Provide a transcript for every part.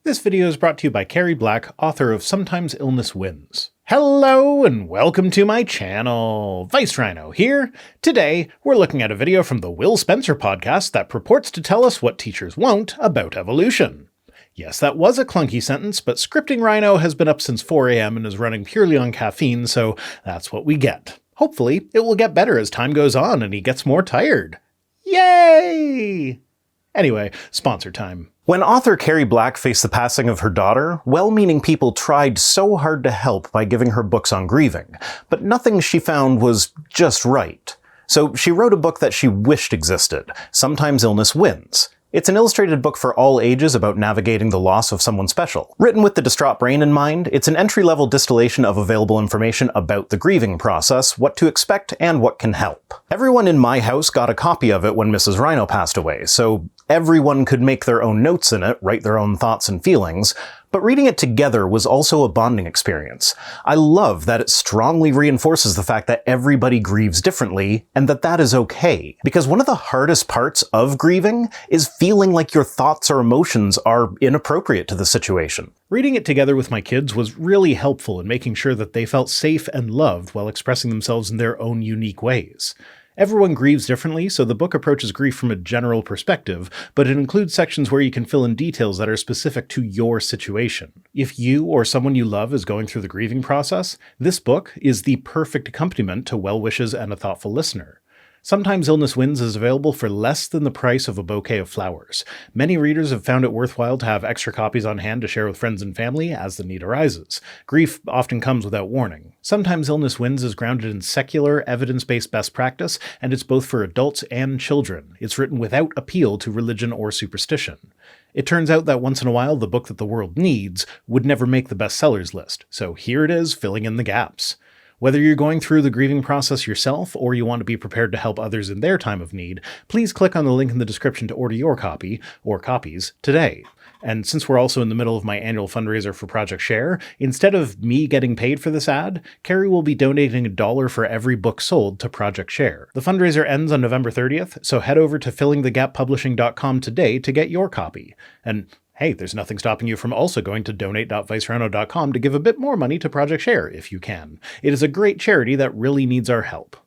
This video is brought to you by Carrie Black, author of Sometimes Illness Wins. Hello and welcome to my channel. Vice Rhino here. Today, we're looking at a video from the Will Spencer podcast that purports to tell us what teachers won't about evolution. Yes, that was a clunky sentence, but scripting Rhino has been up since 4 a.m. and is running purely on caffeine, so that's what we get. Hopefully, it will get better as time goes on and he gets more tired. Yay! Anyway, sponsor time. When author Carrie Black faced the passing of her daughter, well-meaning people tried so hard to help by giving her books on grieving, but nothing she found was just right. So she wrote a book that she wished existed, Sometimes Illness Wins. It's an illustrated book for all ages about navigating the loss of someone special. Written with the distraught brain in mind, it's an entry-level distillation of available information about the grieving process, what to expect, and what can help. Everyone in my house got a copy of it when Mrs. Rhino passed away, so everyone could make their own notes in it, write their own thoughts and feelings, but reading it together was also a bonding experience. I love that it strongly reinforces the fact that everybody grieves differently, and that is okay. Because one of the hardest parts of grieving is feeling like your thoughts or emotions are inappropriate to the situation. Reading it together with my kids was really helpful in making sure that they felt safe and loved while expressing themselves in their own unique ways. Everyone grieves differently, so the book approaches grief from a general perspective, but it includes sections where you can fill in details that are specific to your situation. If you or someone you love is going through the grieving process, this book is the perfect accompaniment to well wishes and a thoughtful listener. Sometimes Illness Wins is available for less than the price of a bouquet of flowers. Many readers have found it worthwhile to have extra copies on hand to share with friends and family as the need arises. Grief often comes without warning. Sometimes Illness Wins is grounded in secular, evidence-based best practice, and it's both for adults and children. It's written without appeal to religion or superstition. It turns out that once in a while, the book that the world needs would never make the bestsellers list, so here it is, filling in the gaps. Whether you're going through the grieving process yourself or you want to be prepared to help others in their time of need, please click on the link in the description to order your copy, or copies, today. And since we're also in the middle of my annual fundraiser for Project Share, instead of me getting paid for this ad, Carrie will be donating $1 for every book sold to Project Share. The fundraiser ends on November 30th, so head over to fillingthegappublishing.com today to get your copy. And hey, there's nothing stopping you from also going to donate.vicerhino.com to give a bit more money to Project Share if you can. It is a great charity that really needs our help.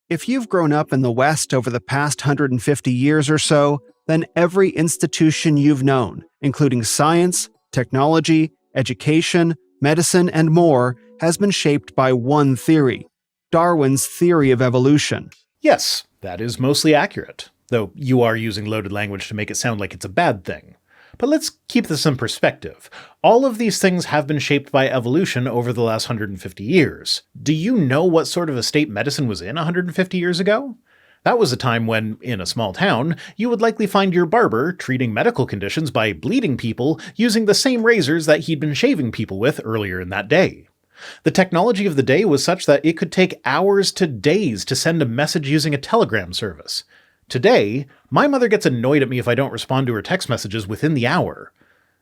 If you've grown up in the West over the past 150 years or so, then every institution you've known, including science, technology, education, medicine, and more, has been shaped by one theory: Darwin's theory of evolution. Yes, that is mostly accurate, though you are using loaded language to make it sound like it's a bad thing. But let's keep this in perspective. All of these things have been shaped by evolution over the last 150 years. Do you know what sort of a state medicine was in 150 years ago? That was a time when, in a small town, you would likely find your barber treating medical conditions by bleeding people using the same razors that he'd been shaving people with earlier in that day. The technology of the day was such that it could take hours to days to send a message using a telegram service. Today, my mother gets annoyed at me if I don't respond to her text messages within the hour.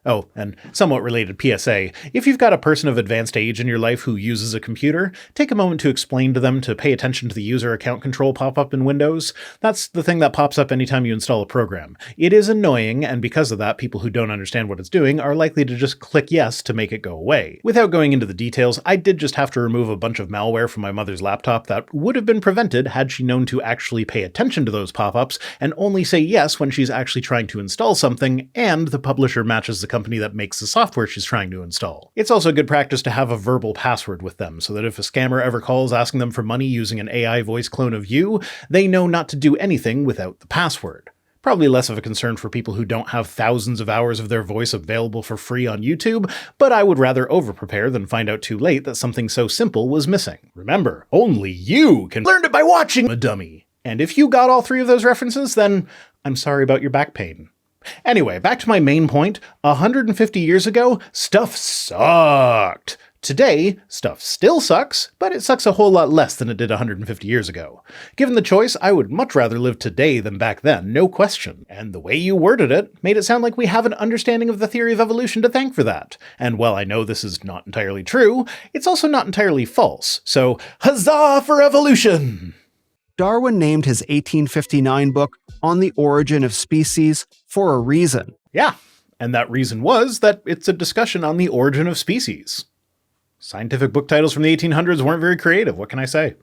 Oh, and somewhat related PSA, if you've got a person of advanced age in your life who uses a computer, take a moment to explain to them to pay attention to the user account control pop-up in Windows. That's the thing that pops up anytime you install a program. It is annoying, and because of that, people who don't understand what it's doing are likely to just click yes to make it go away. Without going into the details, I did just have to remove a bunch of malware from my mother's laptop that would have been prevented had she known to actually pay attention to those pop-ups and only say yes when she's actually trying to install something and the publisher matches the company that makes the software she's trying to install. It's also good practice to have a verbal password with them, so that if a scammer ever calls asking them for money using an AI voice clone of you, they know not to do anything without the password. Probably less of a concern for people who don't have thousands of hours of their voice available for free on YouTube, but I would rather over-prepare than find out too late that something so simple was missing. Remember, only you can learn it by watching a dummy. And if you got all three of those references, then I'm sorry about your back pain. Anyway, back to my main point. 150 years ago, stuff sucked. Today, stuff still sucks, but it sucks a whole lot less than it did 150 years ago. Given the choice, I would much rather live today than back then, no question. And the way you worded it made it sound like we have an understanding of the theory of evolution to thank for that. And while I know this is not entirely true, it's also not entirely false. So, huzzah for evolution! Darwin named his 1859 book On the Origin of Species for a reason. Yeah, and that reason was that it's a discussion on the origin of species. Scientific book titles from the 1800s weren't very creative, what can I say?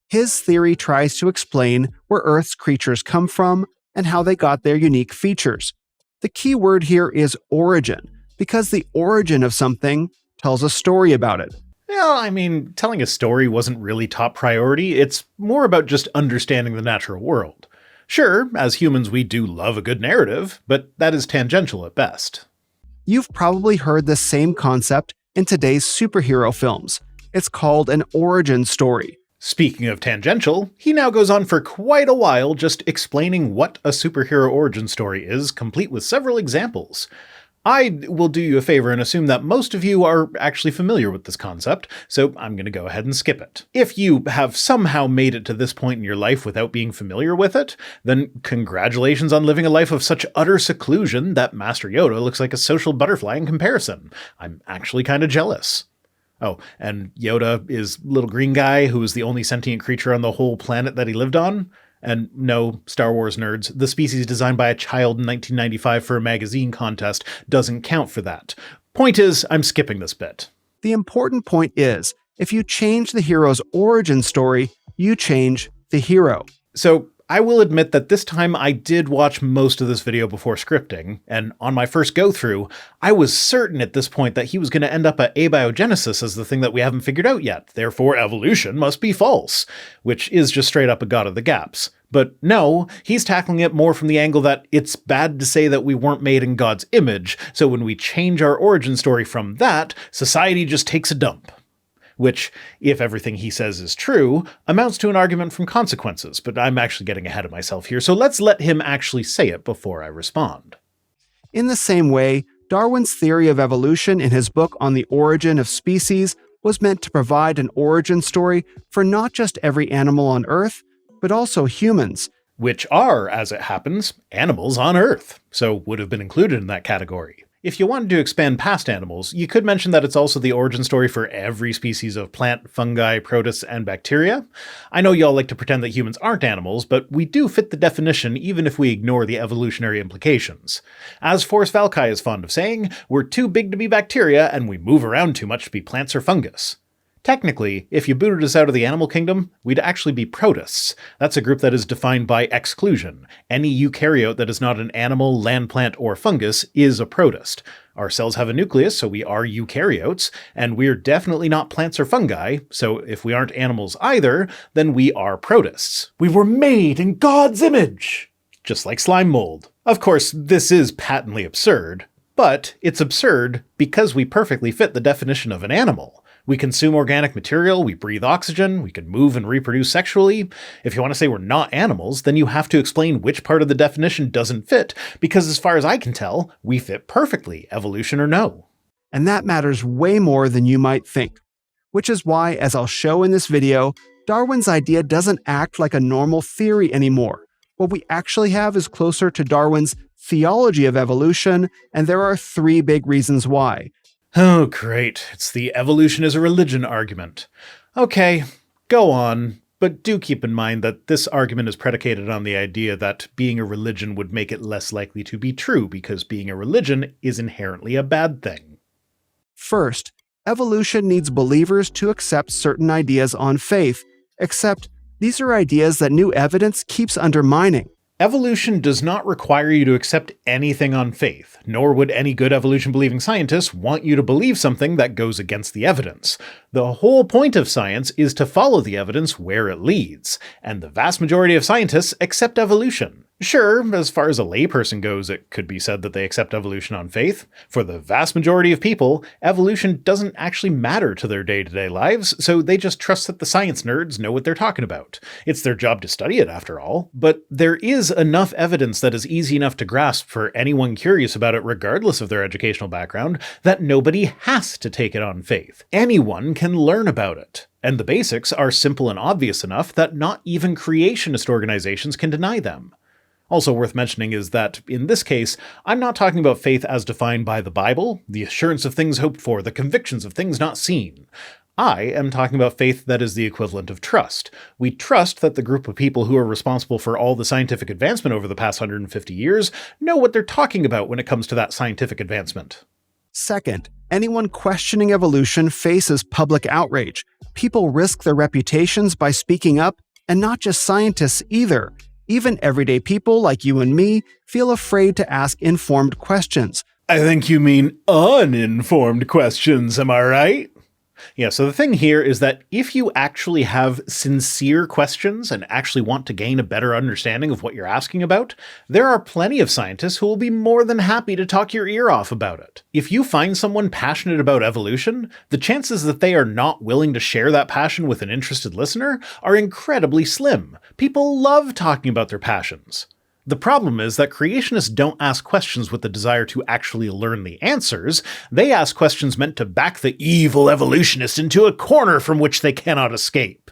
His theory tries to explain where Earth's creatures come from and how they got their unique features. The key word here is origin, because the origin of something tells a story about it. Well, I mean, telling a story wasn't really top priority. It's more about just understanding the natural world. Sure, as humans we do love a good narrative, but that is tangential at best. You've probably heard the same concept in today's superhero films. It's called an origin story. Speaking of tangential, he now goes on for quite a while just explaining what a superhero origin story is, complete with several examples. I will do you a favor and assume that most of you are actually familiar with this concept, so I'm going to go ahead and skip it. If you have somehow made it to this point in your life without being familiar with it, then congratulations on living a life of such utter seclusion that Master Yoda looks like a social butterfly in comparison. I'm actually kind of jealous. Oh, and Yoda is little green guy who was the only sentient creature on the whole planet that he lived on. And no, Star Wars nerds, the species designed by a child in 1995 for a magazine contest doesn't count for that. Point is, I'm skipping this bit. The important point is, if you change the hero's origin story, you change the hero. So, I will admit that this time I did watch most of this video before scripting, and on my first go-through, I was certain at this point that he was going to end up at abiogenesis as the thing that we haven't figured out yet, therefore evolution must be false, which is just straight up a god of the gaps. But no, he's tackling it more from the angle that it's bad to say that we weren't made in God's image, so when we change our origin story from that, society just takes a dump. Which, if everything he says is true, amounts to an argument from consequences, but I'm actually getting ahead of myself here, so let's let him actually say it before I respond. In the same way, Darwin's theory of evolution in his book On the Origin of Species was meant to provide an origin story for not just every animal on Earth, but also humans. Which are, as it happens, animals on Earth, so would have been included in that category. If you wanted to expand past animals, you could mention that it's also the origin story for every species of plant, fungi, protists, and bacteria. I know y'all like to pretend that humans aren't animals, but we do fit the definition even if we ignore the evolutionary implications. As Forrest Valkai is fond of saying, we're too big to be bacteria and we move around too much to be plants or fungus. Technically, if you booted us out of the animal kingdom, we'd actually be protists. That's a group that is defined by exclusion. Any eukaryote that is not an animal, land plant, or fungus is a protist. Our cells have a nucleus, so we are eukaryotes, and we're definitely not plants or fungi, so if we aren't animals either, then we are protists. We were made in God's image! Just like slime mold. Of course, this is patently absurd, but it's absurd because we perfectly fit the definition of an animal. We consume organic material, we breathe oxygen, we can move and reproduce sexually. If you want to say we're not animals, then you have to explain which part of the definition doesn't fit, because as far as I can tell, we fit perfectly, evolution or no. And that matters way more than you might think. Which is why, as I'll show in this video, Darwin's idea doesn't act like a normal theory anymore. What we actually have is closer to Darwin's theology of evolution, and there are 3 big reasons why. Oh, great. It's the evolution is a religion argument. Okay, go on, but do keep in mind that this argument is predicated on the idea that being a religion would make it less likely to be true, because being a religion is inherently a bad thing. First, evolution needs believers to accept certain ideas on faith, except these are ideas that new evidence keeps undermining. Evolution does not require you to accept anything on faith, nor would any good evolution-believing scientist want you to believe something that goes against the evidence. The whole point of science is to follow the evidence where it leads, and the vast majority of scientists accept evolution. Sure, as far as a layperson goes, it could be said that they accept evolution on faith. For the vast majority of people, evolution doesn't actually matter to their day-to-day lives, so they just trust that the science nerds know what they're talking about. It's their job to study it, after all. But there is enough evidence that is easy enough to grasp for anyone curious about it regardless of their educational background, that nobody has to take it on faith. Anyone can learn about it. And the basics are simple and obvious enough that not even creationist organizations can deny them. Also worth mentioning is that, in this case, I'm not talking about faith as defined by the Bible, the assurance of things hoped for, the convictions of things not seen. I am talking about faith that is the equivalent of trust. We trust that the group of people who are responsible for all the scientific advancement over the past 150 years know what they're talking about when it comes to that scientific advancement. Second, anyone questioning evolution faces public outrage. People risk their reputations by speaking up, and not just scientists either. Even everyday people like you and me feel afraid to ask informed questions. I think you mean uninformed questions, am I right? Yeah, so the thing here is that if you actually have sincere questions and actually want to gain a better understanding of what you're asking about, there are plenty of scientists who will be more than happy to talk your ear off about it. If you find someone passionate about evolution, the chances that they are not willing to share that passion with an interested listener are incredibly slim. People love talking about their passions. The problem is that creationists don't ask questions with the desire to actually learn the answers. They ask questions meant to back the evil evolutionist into a corner from which they cannot escape.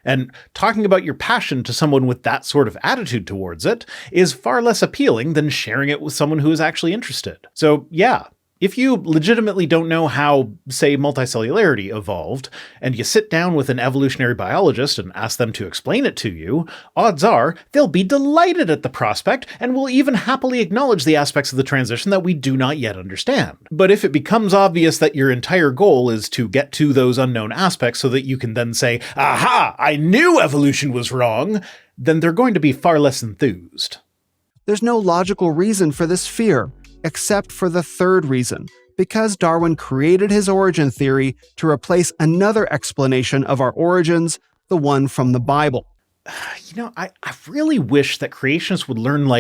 And talking about your passion to someone with that sort of attitude towards it is far less appealing than sharing it with someone who is actually interested. So yeah, if you legitimately don't know how, say, multicellularity evolved, and you sit down with an evolutionary biologist and ask them to explain it to you, odds are they'll be delighted at the prospect and will even happily acknowledge the aspects of the transition that we do not yet understand. But if it becomes obvious that your entire goal is to get to those unknown aspects so that you can then say, "Aha, I knew evolution was wrong," then they're going to be far less enthused. There's no logical reason for this fear, except for the third reason, because Darwin created his origin theory to replace another explanation of our origins, the one from the Bible. I really wish that creationists would learn,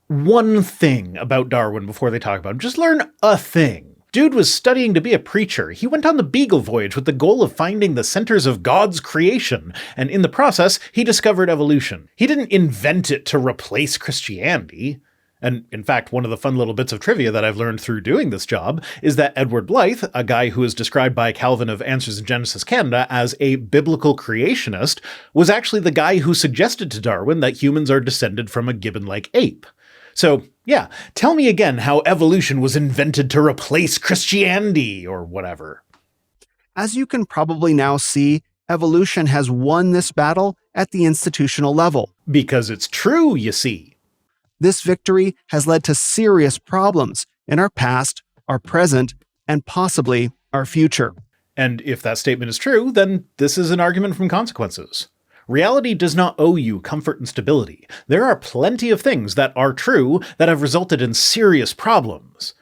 one thing about Darwin before they talk about him. Just learn a thing. Dude was studying to be a preacher. He went on the Beagle voyage with the goal of finding the centers of God's creation, and in the process, he discovered evolution. He didn't invent it to replace Christianity. And in fact, one of the fun little bits of trivia that I've learned through doing this job is that Edward Blythe, a guy who is described by Calvin of Answers in Genesis Canada as a biblical creationist, was actually the guy who suggested to Darwin that humans are descended from a gibbon-like ape. So, yeah, tell me again how evolution was invented to replace Christianity, or whatever. As you can probably now see, evolution has won this battle at the institutional level. Because it's true, you see. This victory has led to serious problems in our past, our present, and possibly our future. And if that statement is true, then this is an argument from consequences. Reality does not owe you comfort and stability. There are plenty of things that are true that have resulted in serious problems.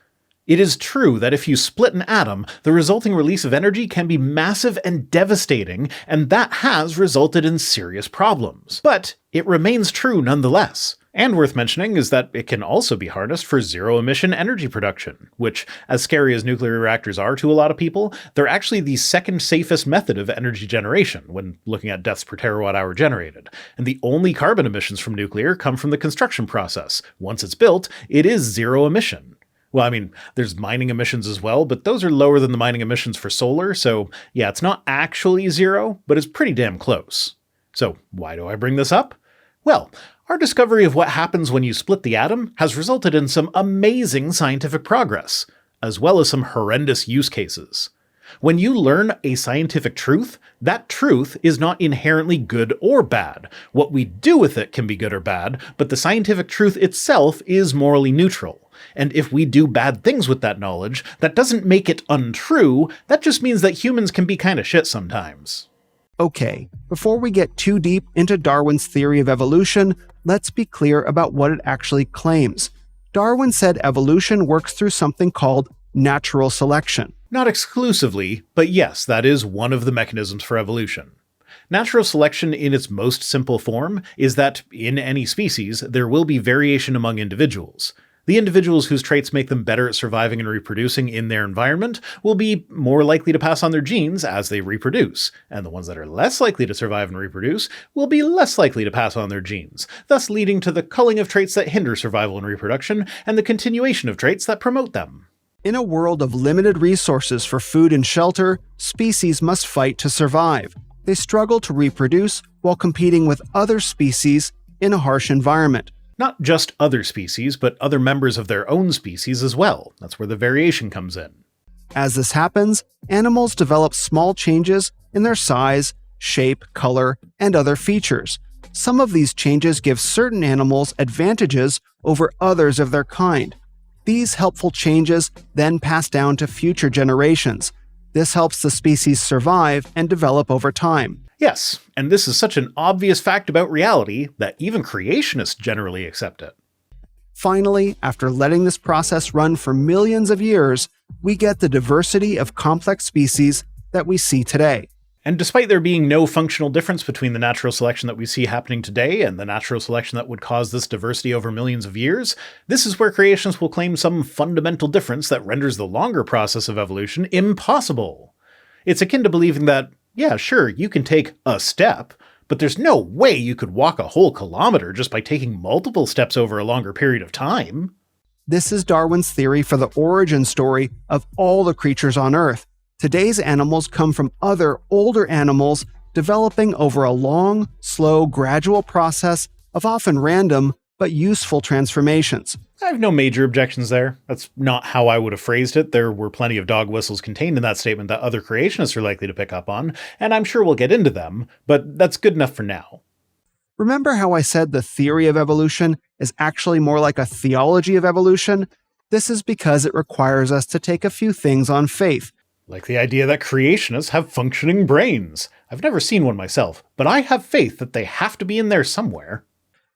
It is true that if you split an atom, the resulting release of energy can be massive and devastating, and that has resulted in serious problems. But it remains true nonetheless. And worth mentioning is that it can also be harnessed for zero-emission energy production, which, as scary as nuclear reactors are to a lot of people, they're actually the second safest method of energy generation when looking at deaths per terawatt-hour generated. And the only carbon emissions from nuclear come from the construction process. Once it's built, it is zero emission. Well, I mean, there's mining emissions as well, but those are lower than the mining emissions for solar, so yeah, it's not actually zero, but it's pretty damn close. So why do I bring this up? Well, our discovery of what happens when you split the atom has resulted in some amazing scientific progress, as well as some horrendous use cases. When you learn a scientific truth, that truth is not inherently good or bad. What we do with it can be good or bad, but the scientific truth itself is morally neutral. And if we do bad things with that knowledge, that doesn't make it untrue, that just means that humans can be kinda shit sometimes. Okay, before we get too deep into Darwin's theory of evolution, let's be clear about what it actually claims. Darwin said evolution works through something called natural selection. Not exclusively, but yes, that is one of the mechanisms for evolution. Natural selection in its most simple form is that, in any species, there will be variation among individuals. The individuals whose traits make them better at surviving and reproducing in their environment will be more likely to pass on their genes as they reproduce, and the ones that are less likely to survive and reproduce will be less likely to pass on their genes, thus leading to the culling of traits that hinder survival and reproduction, and the continuation of traits that promote them. In a world of limited resources for food and shelter, species must fight to survive. They struggle to reproduce while competing with other species in a harsh environment. Not just other species, but other members of their own species as well. That's where the variation comes in. As this happens, animals develop small changes in their size, shape, color, and other features. Some of these changes give certain animals advantages over others of their kind. These helpful changes then pass down to future generations. This helps the species survive and develop over time. Yes, and this is such an obvious fact about reality that even creationists generally accept it. Finally, after letting this process run for millions of years, we get the diversity of complex species that we see today. And despite there being no functional difference between the natural selection that we see happening today and the natural selection that would cause this diversity over millions of years, this is where creationists will claim some fundamental difference that renders the longer process of evolution impossible. It's akin to believing that, yeah, sure, you can take a step, but there's no way you could walk a whole kilometer just by taking multiple steps over a longer period of time. This is Darwin's theory for the origin story of all the creatures on Earth. Today's animals come from other, older animals developing over a long, slow, gradual process of often random but useful transformations. I have no major objections there. That's not how I would have phrased it. There were plenty of dog whistles contained in that statement that other creationists are likely to pick up on, and I'm sure we'll get into them, but that's good enough for now. Remember how I said the theory of evolution is actually more like a theology of evolution? This is because it requires us to take a few things on faith. Like the idea that creationists have functioning brains. I've never seen one myself, but I have faith that they have to be in there somewhere.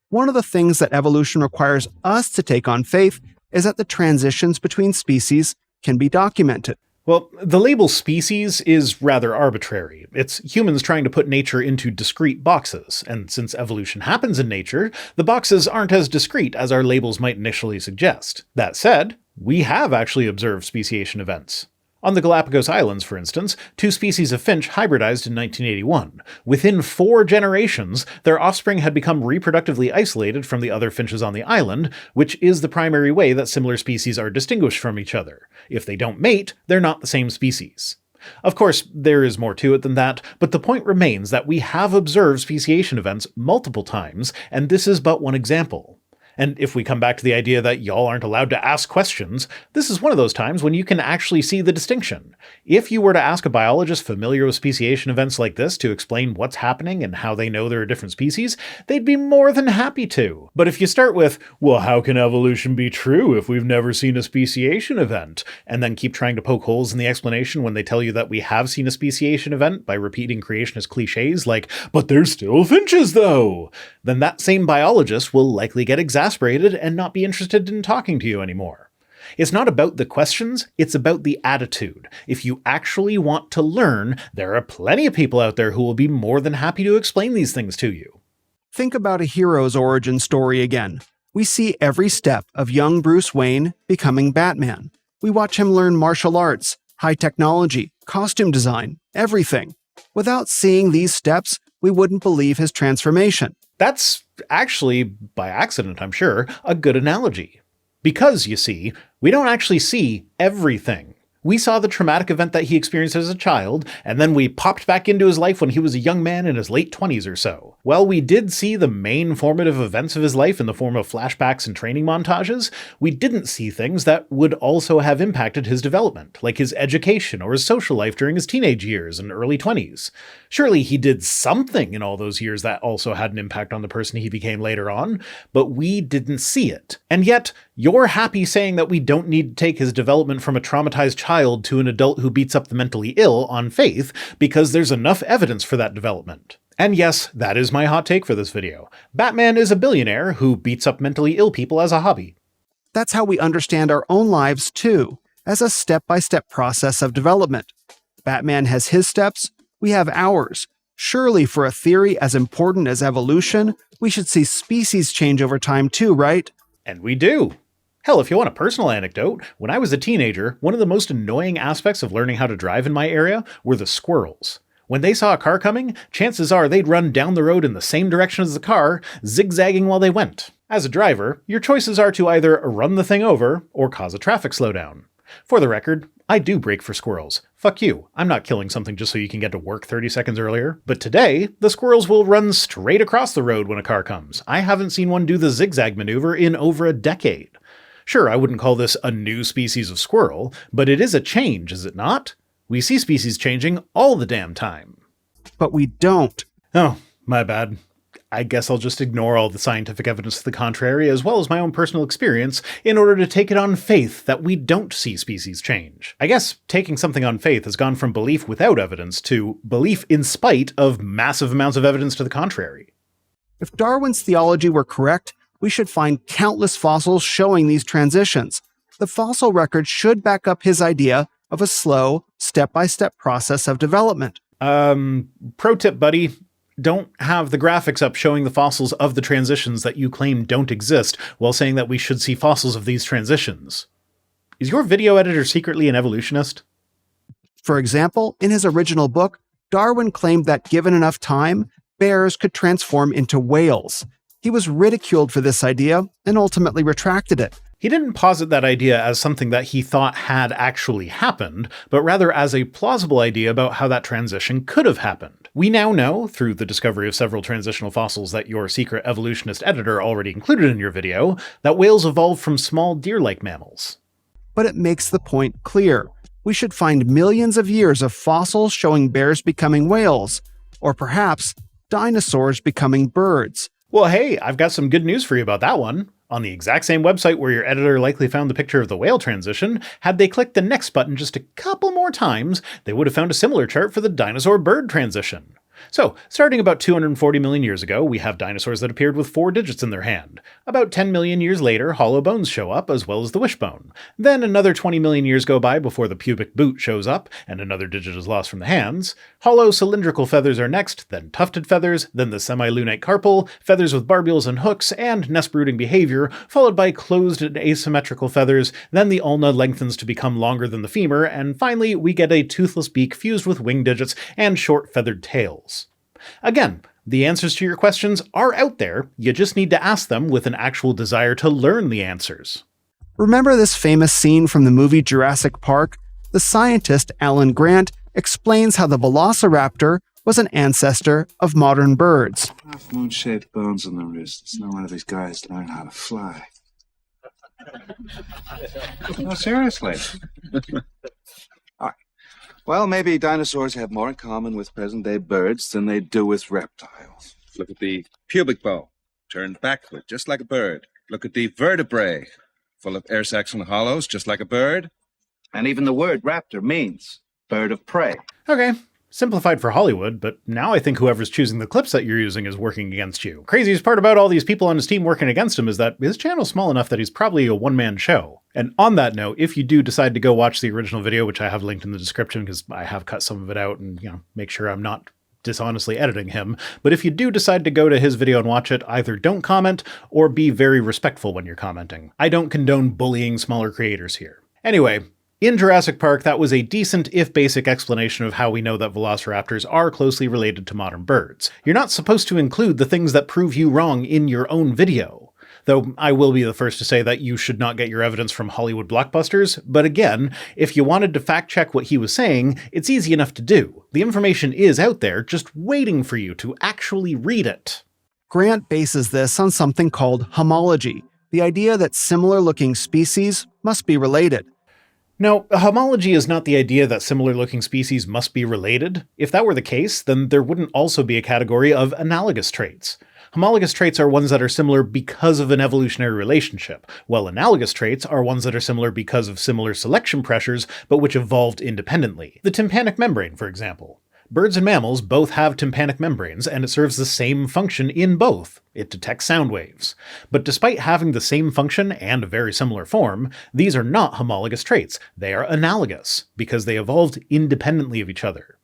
One of the things that evolution requires us to take on faith is that the transitions between species can be documented. Well, the label species is rather arbitrary. It's humans trying to put nature into discrete boxes, and since evolution happens in nature, the boxes aren't as discrete as our labels might initially suggest. That said, we have actually observed speciation events. On the Galapagos Islands, for instance, 2 species of finch hybridized in 1981. Within 4 generations, their offspring had become reproductively isolated from the other finches on the island, which is the primary way that similar species are distinguished from each other. If they don't mate, they're not the same species. Of course, there is more to it than that, but the point remains that we have observed speciation events multiple times, and this is but one example. And if we come back to the idea that y'all aren't allowed to ask questions, this is one of those times when you can actually see the distinction. If you were to ask a biologist familiar with speciation events like this to explain what's happening and how they know there are different species, they'd be more than happy to. But if you start with, well, how can evolution be true if we've never seen a speciation event? And then keep trying to poke holes in the explanation when they tell you that we have seen a speciation event by repeating creationist cliches like, but they're still finches though, then that same biologist will likely get exasperated and not be interested in talking to you anymore. It's not about the questions, it's about the attitude. If you actually want to learn, there are plenty of people out there who will be more than happy to explain these things to you. Think about a hero's origin story again. We see every step of young Bruce Wayne becoming Batman. We watch him learn martial arts, high technology, costume design, everything. Without seeing these steps, we wouldn't believe his transformation. That's actually, by accident I'm sure, a good analogy. Because, you see, we don't actually see everything. We saw the traumatic event that he experienced as a child, and then we popped back into his life when he was a young man in his late 20s or so. While we did see the main formative events of his life in the form of flashbacks and training montages, we didn't see things that would also have impacted his development, like his education or his social life during his teenage years and early 20s. Surely he did something in all those years that also had an impact on the person he became later on, but we didn't see it. And yet, you're happy saying that we don't need to take his development from a traumatized child to an adult who beats up the mentally ill on faith because there's enough evidence for that development. And yes, that is my hot take for this video. Batman is a billionaire who beats up mentally ill people as a hobby. That's how we understand our own lives too, as a step-by-step process of development. Batman has his steps, we have ours. Surely for a theory as important as evolution, we should see species change over time too, right? And we do. Hell, if you want a personal anecdote, when I was a teenager, one of the most annoying aspects of learning how to drive in my area were the squirrels. When they saw a car coming, chances are they'd run down the road in the same direction as the car, zigzagging while they went. As a driver, your choices are to either run the thing over or cause a traffic slowdown. For the record, I do brake for squirrels. Fuck you, I'm not killing something just so you can get to work 30 seconds earlier. But today, the squirrels will run straight across the road when a car comes. I haven't seen one do the zigzag maneuver in over a decade. Sure, I wouldn't call this a new species of squirrel, but it is a change, is it not? We see species changing all the damn time. But we don't. Oh, my bad. I guess I'll just ignore all the scientific evidence to the contrary, as well as my own personal experience, in order to take it on faith that we don't see species change. I guess taking something on faith has gone from belief without evidence to belief in spite of massive amounts of evidence to the contrary. If Darwin's theology were correct, we should find countless fossils showing these transitions. The fossil record should back up his idea of a slow, step-by-step process of development. Pro tip, buddy. Don't have the graphics up showing the fossils of the transitions that you claim don't exist while saying that we should see fossils of these transitions. Is your video editor secretly an evolutionist? For example, in his original book, Darwin claimed that given enough time, bears could transform into whales. He was ridiculed for this idea and ultimately retracted it. He didn't posit that idea as something that he thought had actually happened, but rather as a plausible idea about how that transition could have happened. We now know, through the discovery of several transitional fossils that your secret evolutionist editor already included in your video, that whales evolved from small deer-like mammals. But it makes the point clear. We should find millions of years of fossils showing bears becoming whales, or perhaps dinosaurs becoming birds. Well, hey, I've got some good news for you about that one. On the exact same website where your editor likely found the picture of the whale transition, had they clicked the next button just a couple more times, they would have found a similar chart for the dinosaur-bird transition. So, starting about 240 million years ago, we have dinosaurs that appeared with 4 digits in their hand. About 10 million years later, hollow bones show up, as well as the wishbone. Then another 20 million years go by before the pubic boot shows up, and another digit is lost from the hands. Hollow cylindrical feathers are next, then tufted feathers, then the semi-lunate carpal, feathers with barbules and hooks, and nest-brooding behavior, followed by closed and asymmetrical feathers, then the ulna lengthens to become longer than the femur, and finally we get a toothless beak fused with wing digits and short feathered tails. Again, the answers to your questions are out there, you just need to ask them with an actual desire to learn the answers. Remember this famous scene from the movie Jurassic Park? The scientist Alan Grant explains how the velociraptor was an ancestor of modern birds. Half moon-shaped bones on the wrist. It's no wonder these guys learn how to fly. No, seriously. All right. Well, maybe dinosaurs have more in common with present-day birds than they do with reptiles. Look at the pubic bone, turned backward, just like a bird. Look at the vertebrae, full of air sacs and hollows, just like a bird. And even the word raptor means bird of prey. Okay, simplified for Hollywood, but now I think whoever's choosing the clips that you're using is working against you. Craziest part about all these people on his team working against him is that his channel's small enough that he's probably a one-man show. And on that note, if you do decide to go watch the original video, which I have linked in the description because I have cut some of it out and, make sure I'm not dishonestly editing him, but if you do decide to go to his video and watch it, either don't comment or be very respectful when you're commenting. I don't condone bullying smaller creators here. Anyway, in Jurassic Park, that was a decent, if basic, explanation of how we know that velociraptors are closely related to modern birds. You're not supposed to include the things that prove you wrong in your own video. Though I will be the first to say that you should not get your evidence from Hollywood blockbusters, but again, if you wanted to fact-check what he was saying, it's easy enough to do. The information is out there, just waiting for you to actually read it. Grant bases this on something called homology, the idea that similar-looking species must be related. No, homology is not the idea that similar-looking species must be related. If that were the case, then there wouldn't also be a category of analogous traits. Homologous traits are ones that are similar because of an evolutionary relationship, while analogous traits are ones that are similar because of similar selection pressures, but which evolved independently. The tympanic membrane, for example. Birds and mammals both have tympanic membranes, and it serves the same function in both. It detects sound waves. But despite having the same function and a very similar form, these are not homologous traits. They are analogous, because they evolved independently of each other.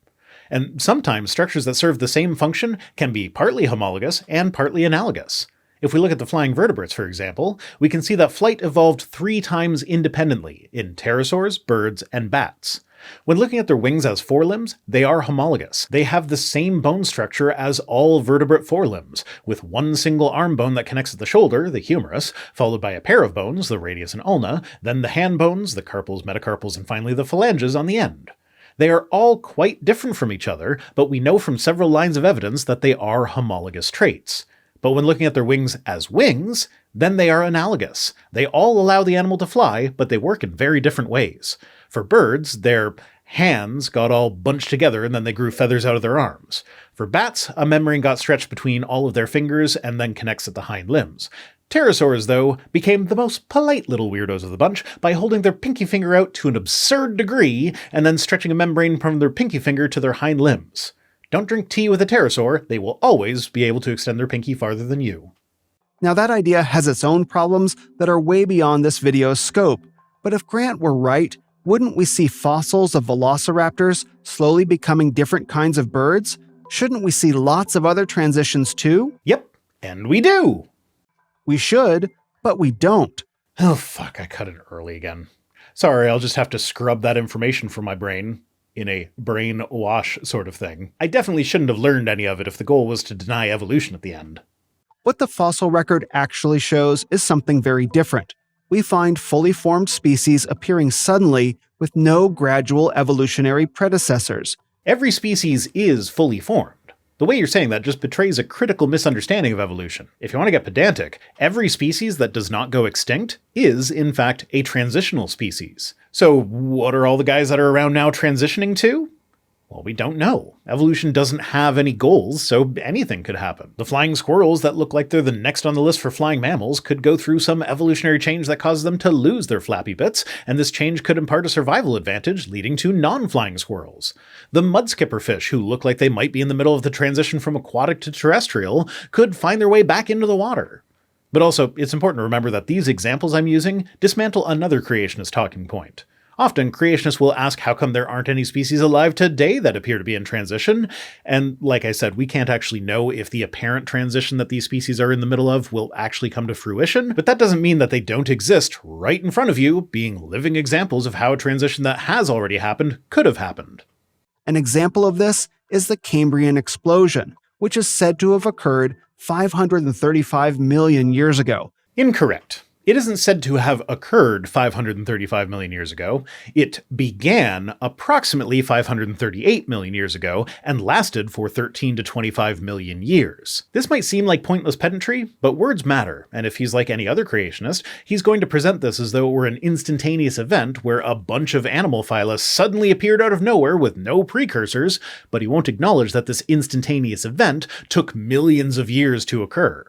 And sometimes structures that serve the same function can be partly homologous and partly analogous. If we look at the flying vertebrates, for example, we can see that flight evolved 3 times independently in pterosaurs, birds, and bats. When looking at their wings as forelimbs, they are homologous. They have the same bone structure as all vertebrate forelimbs, with one single arm bone that connects at the shoulder, the humerus, followed by a pair of bones, the radius and ulna, then the hand bones, the carpals, metacarpals, and finally the phalanges on the end. They are all quite different from each other, but we know from several lines of evidence that they are homologous traits. But when looking at their wings as wings, then they are analogous. They all allow the animal to fly, but they work in very different ways. For birds, their hands got all bunched together and then they grew feathers out of their arms. For bats, a membrane got stretched between all of their fingers and then connects at the hind limbs. Pterosaurs, though, became the most polite little weirdos of the bunch by holding their pinky finger out to an absurd degree and then stretching a membrane from their pinky finger to their hind limbs. Don't drink tea with a pterosaur, they will always be able to extend their pinky farther than you. Now that idea has its own problems that are way beyond this video's scope, but if Grant were right, wouldn't we see fossils of velociraptors slowly becoming different kinds of birds? Shouldn't we see lots of other transitions too? Yep, and we do! We should, but we don't. Oh fuck, I cut it early again. Sorry, I'll just have to scrub that information from my brain. In a brain wash sort of thing. I definitely shouldn't have learned any of it if the goal was to deny evolution at the end. What the fossil record actually shows is something very different. We find fully formed species appearing suddenly with no gradual evolutionary predecessors. Every species is fully formed. The way you're saying that just betrays a critical misunderstanding of evolution. If you want to get pedantic, every species that does not go extinct is, in fact, a transitional species. So what are all the guys that are around now transitioning to? Well, we don't know. Evolution doesn't have any goals, so anything could happen. The flying squirrels that look like they're the next on the list for flying mammals could go through some evolutionary change that causes them to lose their flappy bits, and this change could impart a survival advantage, leading to non-flying squirrels. The mudskipper fish, who look like they might be in the middle of the transition from aquatic to terrestrial, could find their way back into the water. But also, it's important to remember that these examples I'm using dismantle another creationist talking point. Often, creationists will ask how come there aren't any species alive today that appear to be in transition, and like I said, we can't actually know if the apparent transition that these species are in the middle of will actually come to fruition, but that doesn't mean that they don't exist right in front of you, being living examples of how a transition that has already happened could have happened. An example of this is the Cambrian explosion, which is said to have occurred 535 million years ago. Incorrect. It isn't said to have occurred 535 million years ago. It began approximately 538 million years ago and lasted for 13 to 25 million years. This might seem like pointless pedantry, but words matter, and if he's like any other creationist, he's going to present this as though it were an instantaneous event where a bunch of animal phyla suddenly appeared out of nowhere with no precursors, but he won't acknowledge that this instantaneous event took millions of years to occur.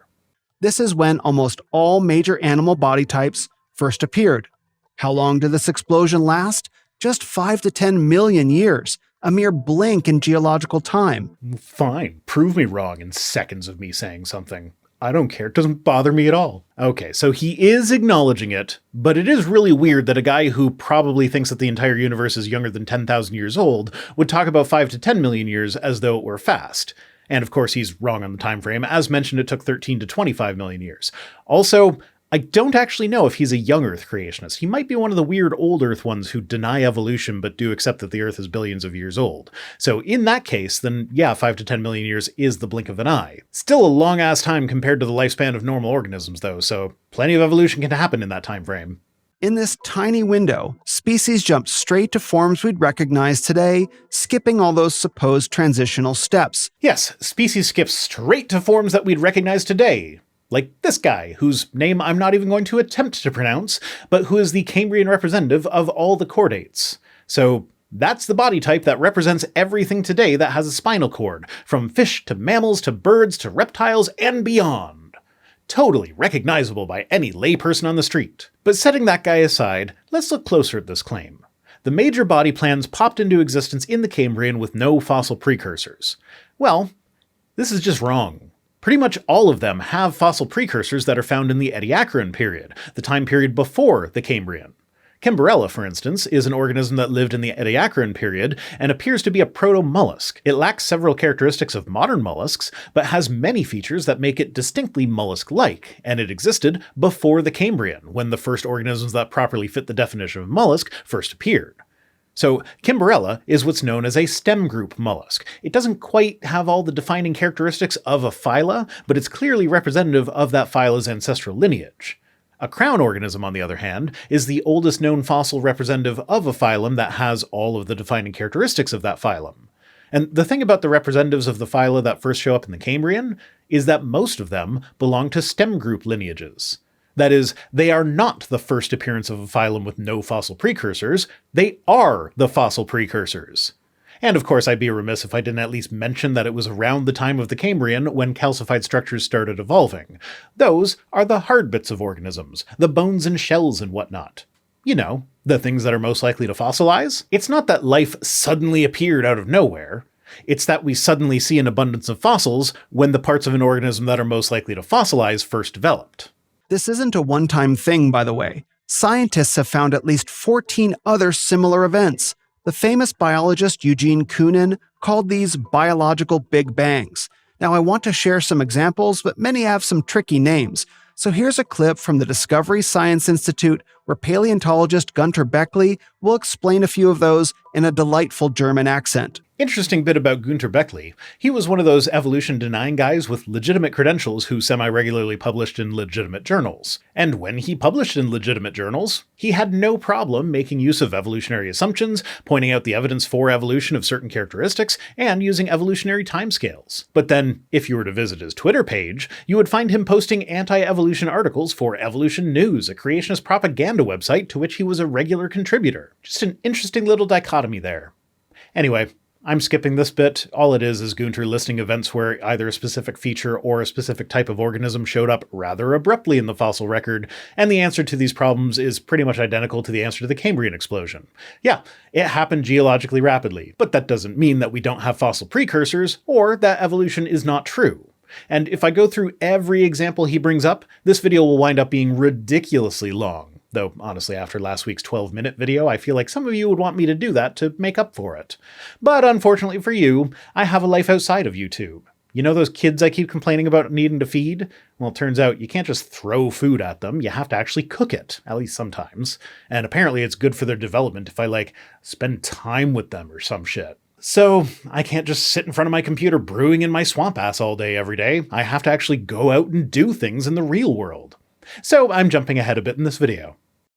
This is when almost all major animal body types first appeared. How long did this explosion last? Just 5 to 10 million years, a mere blink in geological time. Fine, prove me wrong in seconds of me saying something. I don't care, it doesn't bother me at all. Okay, so he is acknowledging it, but it is really weird that a guy who probably thinks that the entire universe is younger than 10,000 years old would talk about 5 to 10 million years as though it were fast. And of course, he's wrong on the time frame. As mentioned, it took 13 to 25 million years. Also, I don't actually know if he's a young Earth creationist. He might be one of the weird old Earth ones who deny evolution but do accept that the Earth is billions of years old. So in that case, then yeah, 5 to 10 million years is the blink of an eye. Still a long-ass time compared to the lifespan of normal organisms, though, so plenty of evolution can happen in that time frame. In this tiny window, species jumped straight to forms we'd recognize today, skipping all those supposed transitional steps. Yes, species skip straight to forms that we'd recognize today. Like this guy, whose name I'm not even going to attempt to pronounce, but who is the Cambrian representative of all the chordates. So that's the body type that represents everything today that has a spinal cord, from fish to mammals to birds to reptiles and beyond. Totally recognizable by any layperson on the street. But setting that guy aside, let's look closer at this claim. The major body plans popped into existence in the Cambrian with no fossil precursors. Well, this is just wrong. Pretty much all of them have fossil precursors that are found in the Ediacaran period, the time period before the Cambrian. Kimberella, for instance, is an organism that lived in the Ediacaran period and appears to be a proto-mollusk. It lacks several characteristics of modern mollusks, but has many features that make it distinctly mollusk-like, and it existed before the Cambrian, when the first organisms that properly fit the definition of mollusk first appeared. So Kimberella is what's known as a stem group mollusk. It doesn't quite have all the defining characteristics of a phyla, but it's clearly representative of that phyla's ancestral lineage. A crown organism, on the other hand, is the oldest known fossil representative of a phylum that has all of the defining characteristics of that phylum. And the thing about the representatives of the phyla that first show up in the Cambrian is that most of them belong to stem group lineages. That is, they are not the first appearance of a phylum with no fossil precursors, they are the fossil precursors. And of course, I'd be remiss if I didn't at least mention that it was around the time of the Cambrian when calcified structures started evolving. Those are the hard bits of organisms, the bones and shells and whatnot. You know, the things that are most likely to fossilize. It's not that life suddenly appeared out of nowhere. It's that we suddenly see an abundance of fossils when the parts of an organism that are most likely to fossilize first developed. This isn't a one-time thing, by the way. Scientists have found at least 14 other similar events. The famous biologist Eugene Koonin called these biological Big Bangs. Now, I want to share some examples, but many have some tricky names. So here's a clip from the Discovery Science Institute where paleontologist Gunter Beckley will explain a few of those in a delightful German accent. Interesting bit about Gunter Beckley. He was one of those evolution-denying guys with legitimate credentials who semi-regularly published in legitimate journals. And when he published in legitimate journals, he had no problem making use of evolutionary assumptions, pointing out the evidence for evolution of certain characteristics, and using evolutionary timescales. But then, if you were to visit his Twitter page, you would find him posting anti-evolution articles for Evolution News, a creationist propaganda website to which he was a regular contributor. Just an interesting little dichotomy there. Anyway, I'm skipping this bit. All it is Gunter listing events where either a specific feature or a specific type of organism showed up rather abruptly in the fossil record, and the answer to these problems is pretty much identical to the answer to the Cambrian explosion. Yeah, it happened geologically rapidly, but that doesn't mean that we don't have fossil precursors, or that evolution is not true. And if I go through every example he brings up, this video will wind up being ridiculously long. Though, honestly, after last week's 12-minute video, I feel like some of you would want me to do that to make up for it. But unfortunately for you, I have a life outside of YouTube. You know those kids I keep complaining about needing to feed? Well, it turns out you can't just throw food at them, you have to actually cook it, at least sometimes. And apparently it's good for their development if I, spend time with them or some shit. So, I can't just sit in front of my computer brewing in my swamp ass all day every day. I have to actually go out and do things in the real world. So I'm jumping ahead a bit in this video.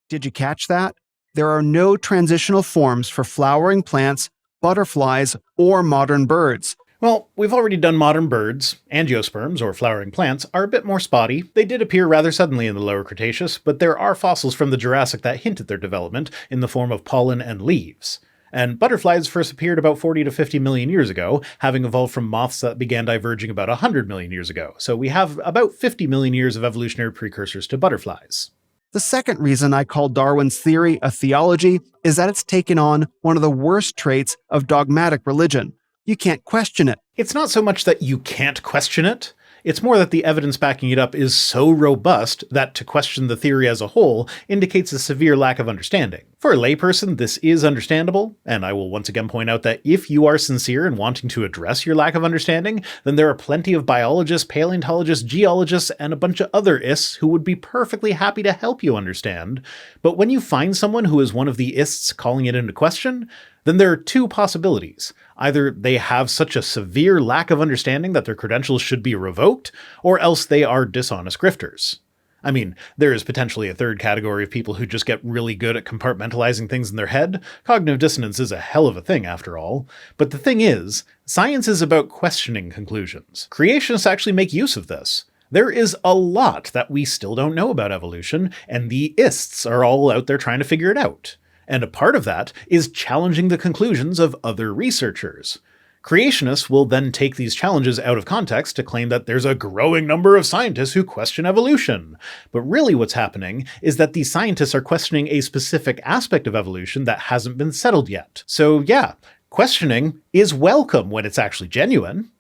Did you catch that? There are no transitional forms for flowering plants, butterflies, or modern birds. Well, we've already done modern birds. Angiosperms, or flowering plants, are a bit more spotty. They did appear rather suddenly in the Lower Cretaceous, but there are fossils from the Jurassic that hint at their development in the form of pollen and leaves. And butterflies first appeared about 40 to 50 million years ago, having evolved from moths that began diverging about 100 million years ago. So we have about 50 million years of evolutionary precursors to butterflies. The second reason I call Darwin's theory a theology is that it's taken on one of the worst traits of dogmatic religion. You can't question it. It's not so much that you can't question it. It's more that the evidence backing it up is so robust that to question the theory as a whole indicates a severe lack of understanding. For a layperson, this is understandable, and I will once again point out that if you are sincere in wanting to address your lack of understanding, then there are plenty of biologists, paleontologists, geologists, and a bunch of other ists who would be perfectly happy to help you understand. But when you find someone who is one of the ists calling it into question, then there are two possibilities. Either they have such a severe lack of understanding that their credentials should be revoked, or else they are dishonest grifters. I mean, there is potentially a third category of people who just get really good at compartmentalizing things in their head. Cognitive dissonance is a hell of a thing, after all. But the thing is, science is about questioning conclusions. Creationists actually make use of this. There is a lot that we still don't know about evolution, and the ists are all out there trying to figure it out. And a part of that is challenging the conclusions of other researchers. Creationists will then take these challenges out of context to claim that there's a growing number of scientists who question evolution. But really what's happening is that these scientists are questioning a specific aspect of evolution that hasn't been settled yet. So yeah, questioning is welcome when it's actually genuine.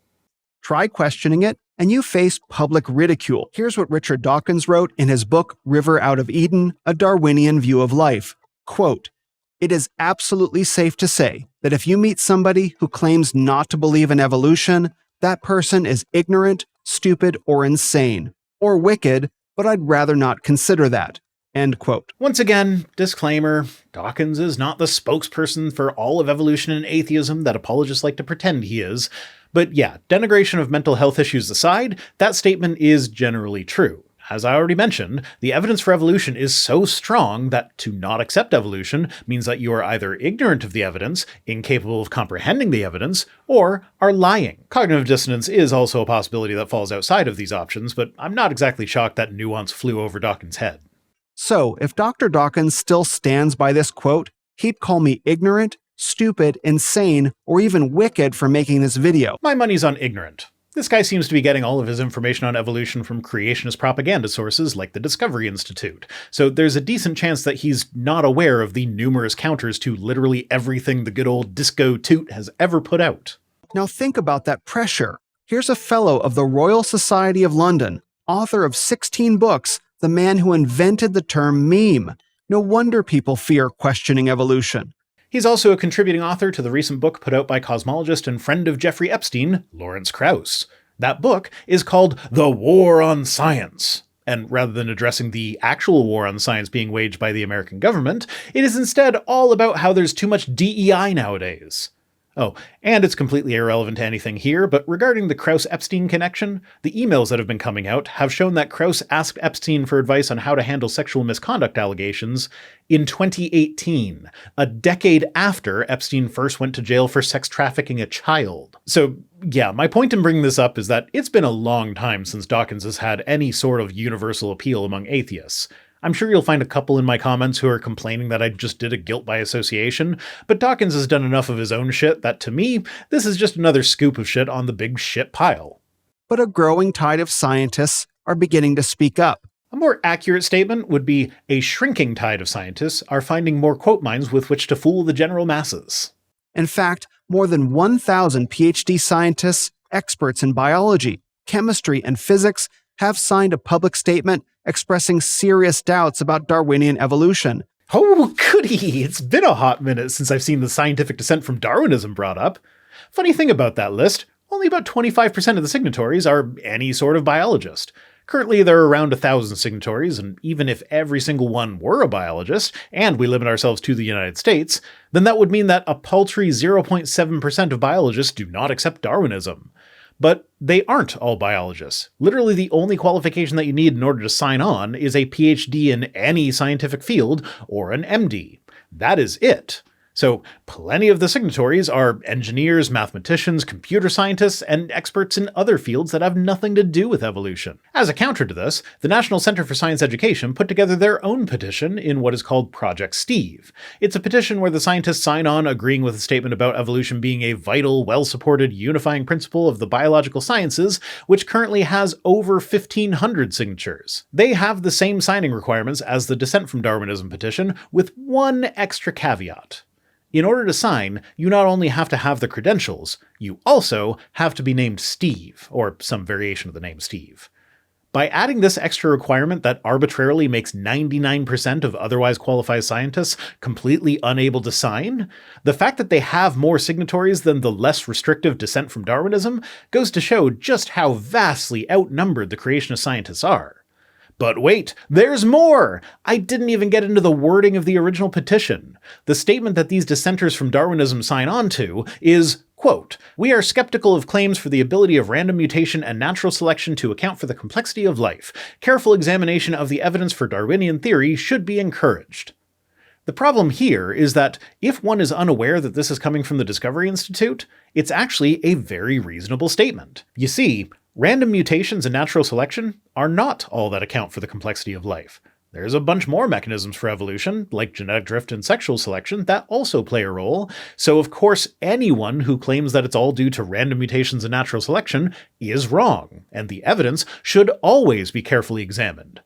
Try questioning it, and you face public ridicule. Here's what Richard Dawkins wrote in his book, River Out of Eden, A Darwinian View of Life. Quote, "It is absolutely safe to say that if you meet somebody who claims not to believe in evolution, that person is ignorant, stupid, or insane, or wicked, but I'd rather not consider that." End quote. Once again, disclaimer, Dawkins is not the spokesperson for all of evolution and atheism that apologists like to pretend he is. But yeah, denigration of mental health issues aside, that statement is generally true. As I already mentioned, the evidence for evolution is so strong that to not accept evolution means that you are either ignorant of the evidence, incapable of comprehending the evidence, or are lying. Cognitive dissonance is also a possibility that falls outside of these options, but I'm not exactly shocked that nuance flew over Dawkins' head. So, if Dr. Dawkins still stands by this quote, he'd call me ignorant, stupid, insane, or even wicked for making this video. My money's on ignorant. This guy seems to be getting all of his information on evolution from creationist propaganda sources like the Discovery Institute, so there's a decent chance that he's not aware of the numerous counters to literally everything the good old disco toot has ever put out. Now think about that pressure. Here's a fellow of the Royal Society of London, author of 16 books, the man who invented the term meme. No wonder people fear questioning evolution. He's also a contributing author to the recent book put out by cosmologist and friend of Jeffrey Epstein, Lawrence Krauss. That book is called The War on Science. And rather than addressing the actual war on science being waged by the American government, it is instead all about how there's too much DEI nowadays. Oh, and it's completely irrelevant to anything here, but regarding the Krauss-Epstein connection, the emails that have been coming out have shown that Krauss asked Epstein for advice on how to handle sexual misconduct allegations in 2018, a decade after Epstein first went to jail for sex trafficking a child. So, yeah, my point in bringing this up is that it's been a long time since Dawkins has had any sort of universal appeal among atheists. I'm sure you'll find a couple in my comments who are complaining that I just did a guilt by association, but Dawkins has done enough of his own shit that to me, this is just another scoop of shit on the big shit pile. But a growing tide of scientists are beginning to speak up. A more accurate statement would be a shrinking tide of scientists are finding more quote mines with which to fool the general masses. In fact, more than 1,000 PhD scientists, experts in biology, chemistry, and physics have signed a public statement expressing serious doubts about Darwinian evolution. Oh, goody! It's been a hot minute since I've seen the scientific descent from Darwinism brought up. Funny thing about that list, only about 25% of the signatories are any sort of biologist. Currently, there are around 1,000 signatories, and even if every single one were a biologist, and we limit ourselves to the United States, then that would mean that a paltry 0.7% of biologists do not accept Darwinism. But they aren't all biologists. Literally the only qualification that you need in order to sign on is a PhD in any scientific field or an MD. That is it. So plenty of the signatories are engineers, mathematicians, computer scientists, and experts in other fields that have nothing to do with evolution. As a counter to this, the National Center for Science Education put together their own petition in what is called Project Steve. It's a petition where the scientists sign on agreeing with a statement about evolution being a vital, well-supported, unifying principle of the biological sciences, which currently has over 1,500 signatures. They have the same signing requirements as the Dissent from Darwinism petition, with one extra caveat. In order to sign, you not only have to have the credentials, you also have to be named Steve, or some variation of the name Steve. By adding this extra requirement that arbitrarily makes 99% of otherwise qualified scientists completely unable to sign, the fact that they have more signatories than the less restrictive Dissent from Darwinism goes to show just how vastly outnumbered the creationist scientists are. But wait, there's more! I didn't even get into the wording of the original petition. The statement that these dissenters from Darwinism sign on to is, quote, "We are skeptical of claims for the ability of random mutation and natural selection to account for the complexity of life. Careful examination of the evidence for Darwinian theory should be encouraged." The problem here is that if one is unaware that this is coming from the Discovery Institute, it's actually a very reasonable statement. You see, random mutations and natural selection are not all that account for the complexity of life. There's a bunch more mechanisms for evolution, like genetic drift and sexual selection, that also play a role, so of course anyone who claims that it's all due to random mutations and natural selection is wrong, and the evidence should always be carefully examined.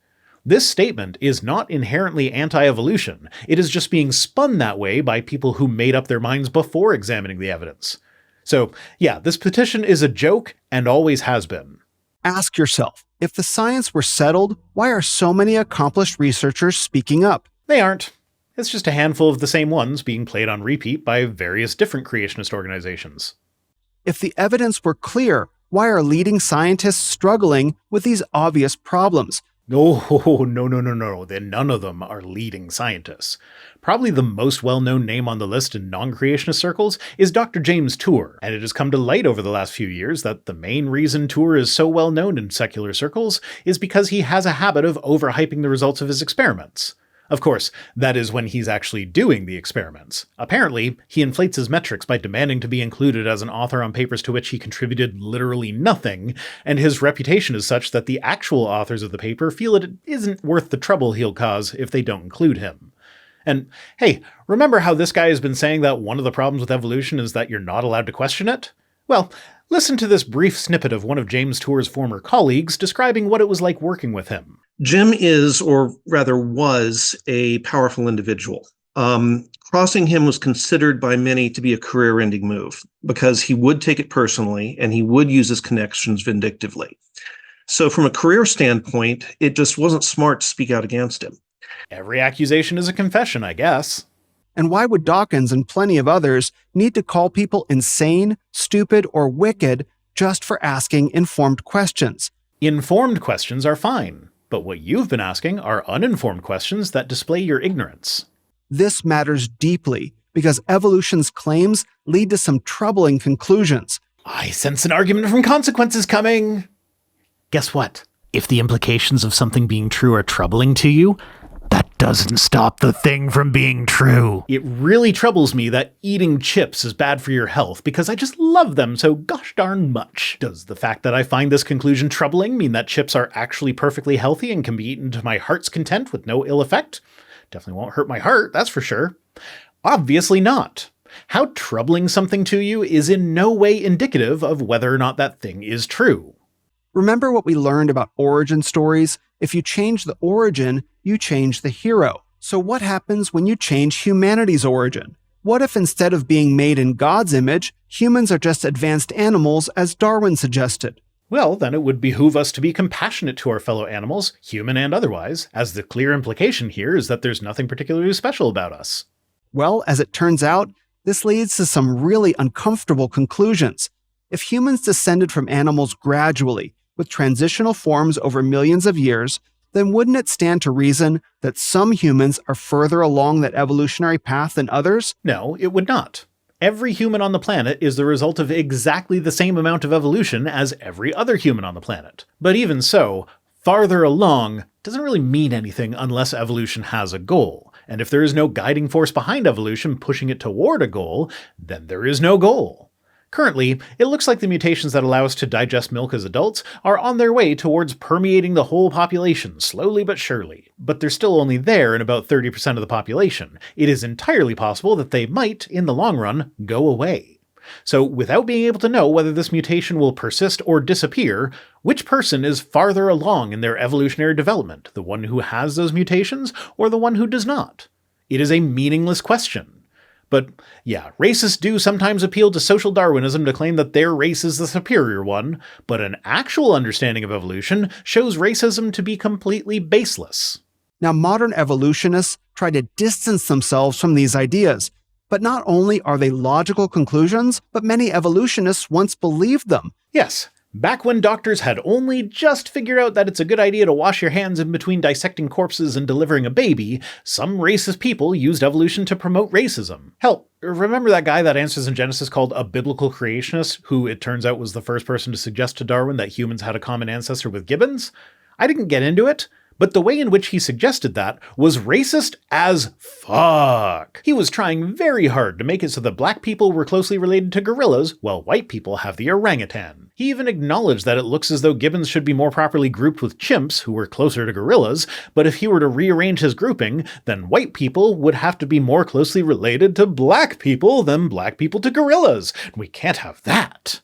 This statement is not inherently anti-evolution, it is just being spun that way by people who made up their minds before examining the evidence. So, yeah, this petition is a joke and always has been. Ask yourself, if the science were settled, why are so many accomplished researchers speaking up? They aren't. It's just a handful of the same ones being played on repeat by various different creationist organizations. If the evidence were clear, why are leading scientists struggling with these obvious problems? Oh, no. Then none of them are leading scientists. Probably the most well-known name on the list in non-creationist circles is Dr. James Tour, and it has come to light over the last few years that the main reason Tour is so well-known in secular circles is because he has a habit of overhyping the results of his experiments. Of course, that is when he's actually doing the experiments. Apparently, he inflates his metrics by demanding to be included as an author on papers to which he contributed literally nothing, and his reputation is such that the actual authors of the paper feel it isn't worth the trouble he'll cause if they don't include him. And hey, remember how this guy has been saying that one of the problems with evolution is that you're not allowed to question it? Well, listen to this brief snippet of one of James Tour's former colleagues describing what it was like working with him. Jim is, or rather was, a powerful individual. Crossing him was considered by many to be a career-ending move because he would take it personally and he would use his connections vindictively. So from a career standpoint, it just wasn't smart to speak out against him. Every accusation is a confession, I guess. And why would Dawkins and plenty of others need to call people insane, stupid, or wicked just for asking informed questions? Informed questions are fine, but what you've been asking are uninformed questions that display your ignorance. This matters deeply because evolution's claims lead to some troubling conclusions. I sense an argument from consequences coming. Guess what? If the implications of something being true are troubling to you, that doesn't stop the thing from being true. It really troubles me that eating chips is bad for your health because I just love them so gosh darn much. Does the fact that I find this conclusion troubling mean that chips are actually perfectly healthy and can be eaten to my heart's content with no ill effect? Definitely won't hurt my heart, that's for sure. Obviously not. How troubling something to you is in no way indicative of whether or not that thing is true. Remember what we learned about origin stories? If you change the origin, you change the hero. So what happens when you change humanity's origin? What if instead of being made in God's image, humans are just advanced animals as Darwin suggested? Well, then it would behoove us to be compassionate to our fellow animals, human and otherwise, as the clear implication here is that there's nothing particularly special about us. Well, as it turns out, this leads to some really uncomfortable conclusions. If humans descended from animals gradually, with transitional forms over millions of years, then wouldn't it stand to reason that some humans are further along that evolutionary path than others? No, it would not. Every human on the planet is the result of exactly the same amount of evolution as every other human on the planet. But even so, farther along doesn't really mean anything unless evolution has a goal. And if there is no guiding force behind evolution pushing it toward a goal, then there is no goal. Currently, it looks like the mutations that allow us to digest milk as adults are on their way towards permeating the whole population, slowly but surely. But they're still only there in about 30% of the population. It is entirely possible that they might, in the long run, go away. So, without being able to know whether this mutation will persist or disappear, which person is farther along in their evolutionary development, the one who has those mutations or the one who does not? It is a meaningless question. But yeah, racists do sometimes appeal to social Darwinism to claim that their race is the superior one, but an actual understanding of evolution shows racism to be completely baseless. Now, modern evolutionists try to distance themselves from these ideas, but not only are they logical conclusions, but many evolutionists once believed them. Yes. Back when doctors had only just figured out that it's a good idea to wash your hands in between dissecting corpses and delivering a baby, some racist people used evolution to promote racism. Hell, remember that guy that Answers in Genesis called a biblical creationist, who it turns out was the first person to suggest to Darwin that humans had a common ancestor with gibbons? I didn't get into it, but the way in which he suggested that was racist as fuck. He was trying very hard to make it so that black people were closely related to gorillas, while white people have the orangutan. He even acknowledged that it looks as though gibbons should be more properly grouped with chimps, who were closer to gorillas, but if he were to rearrange his grouping, then white people would have to be more closely related to black people than black people to gorillas. We can't have that.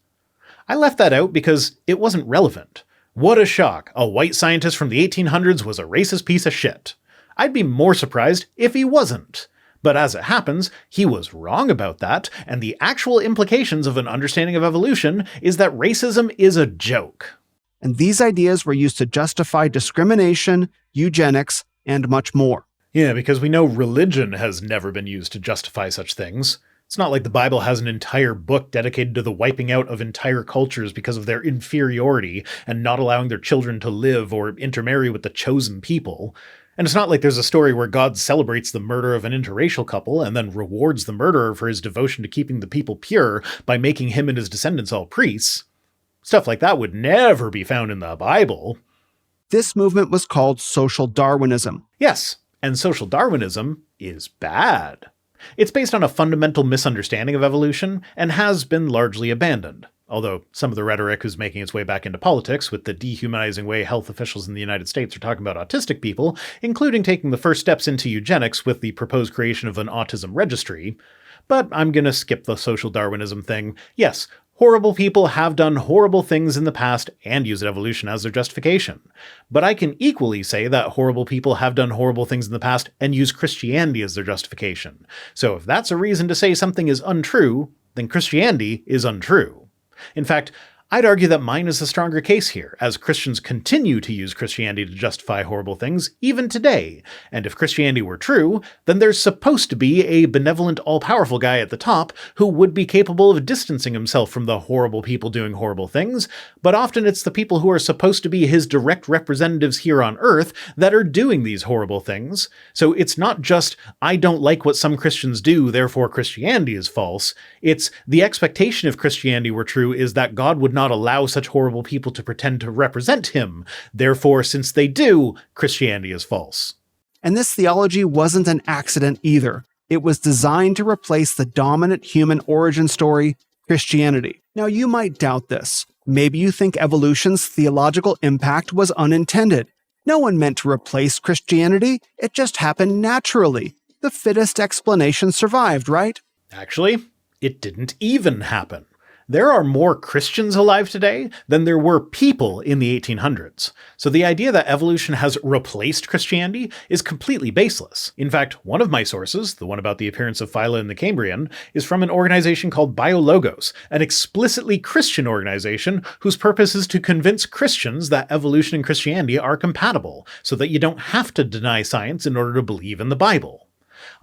I left that out because it wasn't relevant. What a shock, a white scientist from the 1800s was a racist piece of shit. I'd be more surprised if he wasn't. But as it happens, he was wrong about that, and the actual implications of an understanding of evolution is that racism is a joke. And these ideas were used to justify discrimination, eugenics, and much more. Yeah, because we know religion has never been used to justify such things. It's not like the Bible has an entire book dedicated to the wiping out of entire cultures because of their inferiority and not allowing their children to live or intermarry with the chosen people. And it's not like there's a story where God celebrates the murder of an interracial couple and then rewards the murderer for his devotion to keeping the people pure by making him and his descendants all priests. Stuff like that would never be found in the Bible. This movement was called social Darwinism. Yes, and social Darwinism is bad. It's based on a fundamental misunderstanding of evolution and has been largely abandoned, although some of the rhetoric is making its way back into politics with the dehumanizing way health officials in the United States are talking about autistic people, including taking the first steps into eugenics with the proposed creation of an autism registry. But I'm going to skip the social Darwinism thing. Yes, horrible people have done horrible things in the past and used evolution as their justification. But I can equally say that horrible people have done horrible things in the past and used Christianity as their justification. So if that's a reason to say something is untrue, then Christianity is untrue. In fact, I'd argue that mine is the stronger case here, as Christians continue to use Christianity to justify horrible things, even today. And if Christianity were true, then there's supposed to be a benevolent, all-powerful guy at the top who would be capable of distancing himself from the horrible people doing horrible things, but often it's the people who are supposed to be his direct representatives here on Earth that are doing these horrible things. So it's not just, I don't like what some Christians do, therefore Christianity is false. It's the expectation if Christianity were true is that God would not allow such horrible people to pretend to represent him. Therefore, since they do, Christianity is false. And this theology wasn't an accident either. It was designed to replace the dominant human origin story, Christianity. Now, you might doubt this. Maybe you think evolution's theological impact was unintended. No one meant to replace Christianity. It just happened naturally. The fittest explanation survived, right? Actually, it didn't even happen. There are more Christians alive today than there were people in the 1800s. So the idea that evolution has replaced Christianity is completely baseless. In fact, one of my sources, the one about the appearance of phyla in the Cambrian, is from an organization called BioLogos, an explicitly Christian organization whose purpose is to convince Christians that evolution and Christianity are compatible, so that you don't have to deny science in order to believe in the Bible.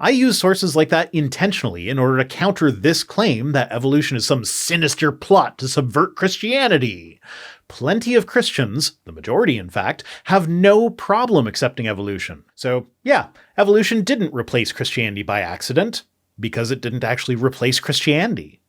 I use sources like that intentionally in order to counter this claim that evolution is some sinister plot to subvert Christianity. Plenty of Christians, the majority in fact, have no problem accepting evolution. So yeah, evolution didn't replace Christianity by accident, because it didn't actually replace Christianity.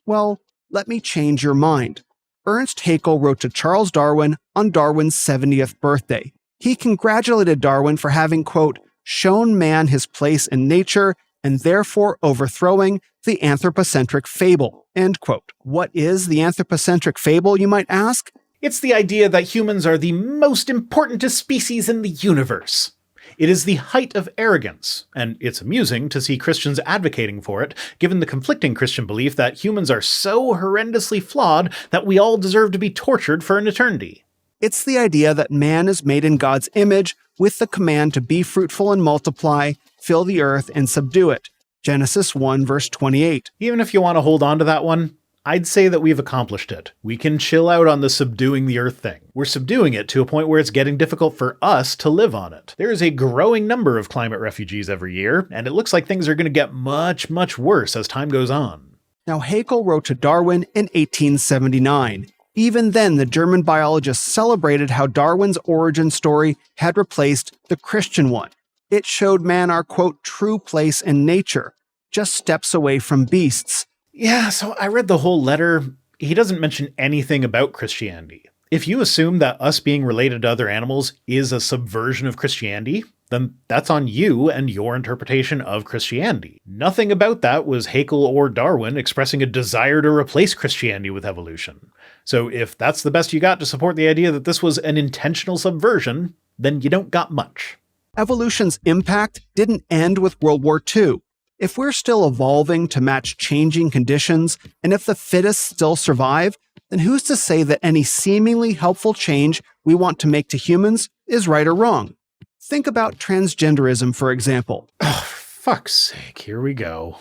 Well, let me change your mind. Ernst Haeckel wrote to Charles Darwin on Darwin's 70th birthday. He congratulated Darwin for having, quote, shown man his place in nature and therefore overthrowing the anthropocentric fable, end quote. What is the anthropocentric fable, you might ask? It's the idea that humans are the most important species in the universe. It is the height of arrogance, and it's amusing to see Christians advocating for it, given the conflicting Christian belief that humans are so horrendously flawed that we all deserve to be tortured for an eternity. It's the idea that man is made in God's image with the command to be fruitful and multiply, fill the earth, and subdue it. Genesis 1, verse 28. Even if you want to hold on to that one, I'd say that we've accomplished it. We can chill out on the subduing the earth thing. We're subduing it to a point where it's getting difficult for us to live on it. There is a growing number of climate refugees every year, and it looks like things are going to get much, much worse as time goes on. Now, Haeckel wrote to Darwin in 1879. Even then, the German biologists celebrated how Darwin's origin story had replaced the Christian one. It showed man our, quote, true place in nature, just steps away from beasts. Yeah, so I read the whole letter. He doesn't mention anything about Christianity. If you assume that us being related to other animals is a subversion of Christianity, then that's on you and your interpretation of Christianity. Nothing about that was Haeckel or Darwin expressing a desire to replace Christianity with evolution. So if that's the best you got to support the idea that this was an intentional subversion, then you don't got much. Evolution's impact didn't end with World War II. If we're still evolving to match changing conditions, and if the fittest still survive, then who's to say that any seemingly helpful change we want to make to humans is right or wrong? Think about transgenderism, for example. Oh, for fuck's sake, here we go.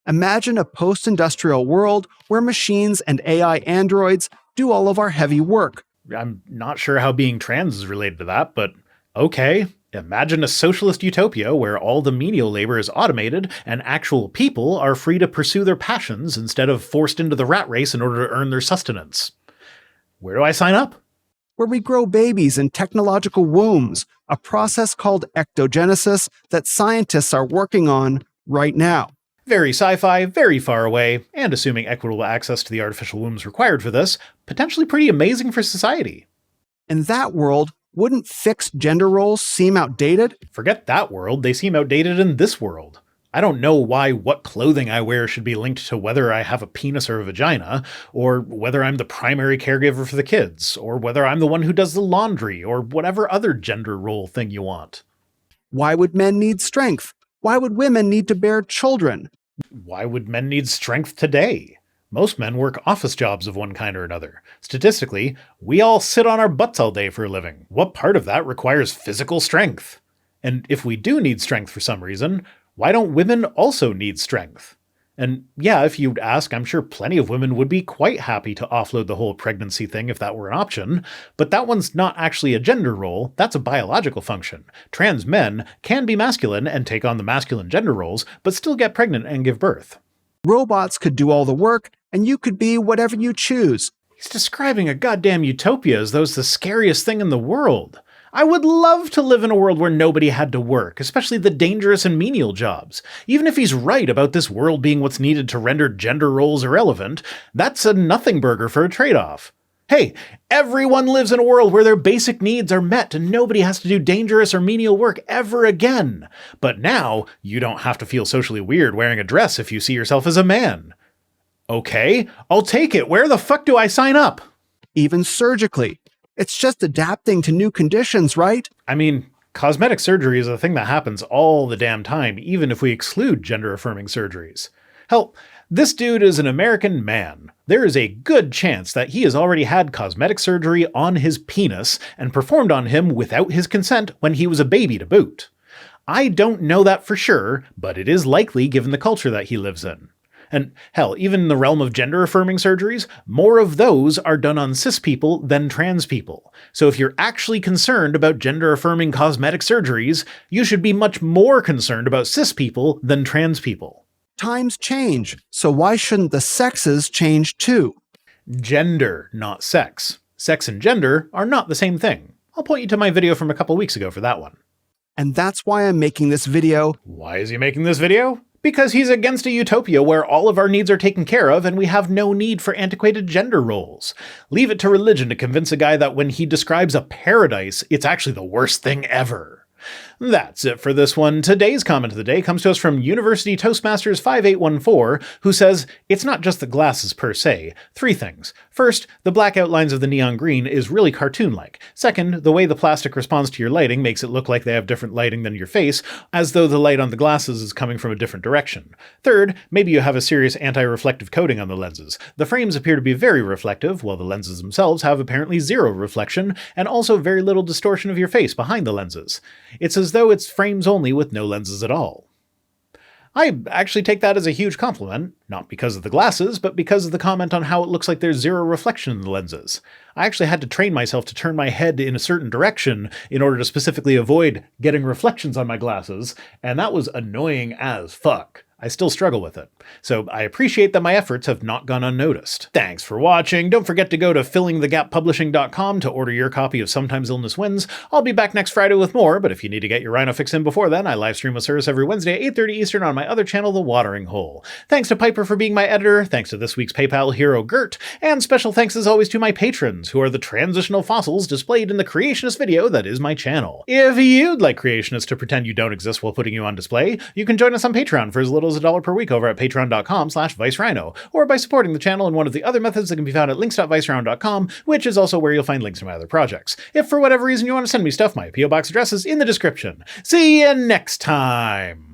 Imagine a post-industrial world where machines and AI androids do all of our heavy work. I'm not sure how being trans is related to that, but okay. Imagine a socialist utopia where all the menial labor is automated and actual people are free to pursue their passions instead of forced into the rat race in order to earn their sustenance. Where do I sign up? Where we grow babies in technological wombs, a process called ectogenesis that scientists are working on right now. Very sci-fi, very far away, and assuming equitable access to the artificial wombs required for this, potentially pretty amazing for society. In that world, wouldn't fixed gender roles seem outdated? Forget that world, they seem outdated in this world. I don't know why what clothing I wear should be linked to whether I have a penis or a vagina, or whether I'm the primary caregiver for the kids, or whether I'm the one who does the laundry, or whatever other gender role thing you want. Why would men need strength? Why would women need to bear children? Why would men need strength today? Most men work office jobs of one kind or another. Statistically, we all sit on our butts all day for a living. What part of that requires physical strength? And if we do need strength for some reason, why don't women also need strength? And yeah, if you'd ask, I'm sure plenty of women would be quite happy to offload the whole pregnancy thing if that were an option, but that one's not actually a gender role, that's a biological function. Trans men can be masculine and take on the masculine gender roles, but still get pregnant and give birth. Robots could do all the work, and you could be whatever you choose. He's describing a goddamn utopia as though it's the scariest thing in the world. I would love to live in a world where nobody had to work, especially the dangerous and menial jobs. Even if he's right about this world being what's needed to render gender roles irrelevant, that's a nothing burger for a trade-off. Hey, everyone lives in a world where their basic needs are met and nobody has to do dangerous or menial work ever again. But now, you don't have to feel socially weird wearing a dress if you see yourself as a man. Okay, I'll take it. Where the fuck do I sign up? Even surgically. It's just adapting to new conditions, right? I mean, cosmetic surgery is a thing that happens all the damn time, even if we exclude gender-affirming surgeries. Hell, this dude is an American man. There is a good chance that he has already had cosmetic surgery on his penis and performed on him without his consent when he was a baby to boot. I don't know that for sure, but it is likely given the culture that he lives in. And hell, even in the realm of gender-affirming surgeries, more of those are done on cis people than trans people. So if you're actually concerned about gender-affirming cosmetic surgeries, you should be much more concerned about cis people than trans people. Times change, so why shouldn't the sexes change too? Gender, not sex. Sex and gender are not the same thing. I'll point you to my video from a couple weeks ago for that one. And that's why I'm making this video. Why is he making this video? Because he's against a utopia where all of our needs are taken care of and we have no need for antiquated gender roles. Leave it to religion to convince a guy that when he describes a paradise, it's actually the worst thing ever. That's it for this one. Today's comment of the day comes to us from University Toastmasters 5814, who says, it's not just the glasses per se. 3 things. First, the black outlines of the neon green is really cartoon-like. Second, the way the plastic responds to your lighting makes it look like they have different lighting than your face, as though the light on the glasses is coming from a different direction. Third, maybe you have a serious anti-reflective coating on the lenses. The frames appear to be very reflective, while the lenses themselves have apparently 0 reflection, and also very little distortion of your face behind the lenses. It's as though it's frames only with no lenses at all. I actually take that as a huge compliment, not because of the glasses, but because of the comment on how it looks like there's 0 reflection in the lenses. I actually had to train myself to turn my head in a certain direction in order to specifically avoid getting reflections on my glasses, and that was annoying as fuck. I still struggle with it. So I appreciate that my efforts have not gone unnoticed. Thanks for watching. Don't forget to go to fillingthegappublishing.com to order your copy of Sometimes Illness Wins. I'll be back next Friday with more, but if you need to get your Rhino fix in before then, I live stream a service every Wednesday at 8:30 Eastern on my other channel, The Watering Hole. Thanks to Piper for being my editor, thanks to this week's PayPal hero Gert, and special thanks as always to my patrons, who are the transitional fossils displayed in the creationist video that is my channel. If you'd like creationists to pretend you don't exist while putting you on display, you can join us on Patreon for as little as $1 per week over at patreon.com/ViceRhino, or by supporting the channel in one of the other methods that can be found at links.vicerhino.com, which is also where you'll find links to my other projects. If for whatever reason you want to send me stuff, my P.O. Box address is in the description. See you next time!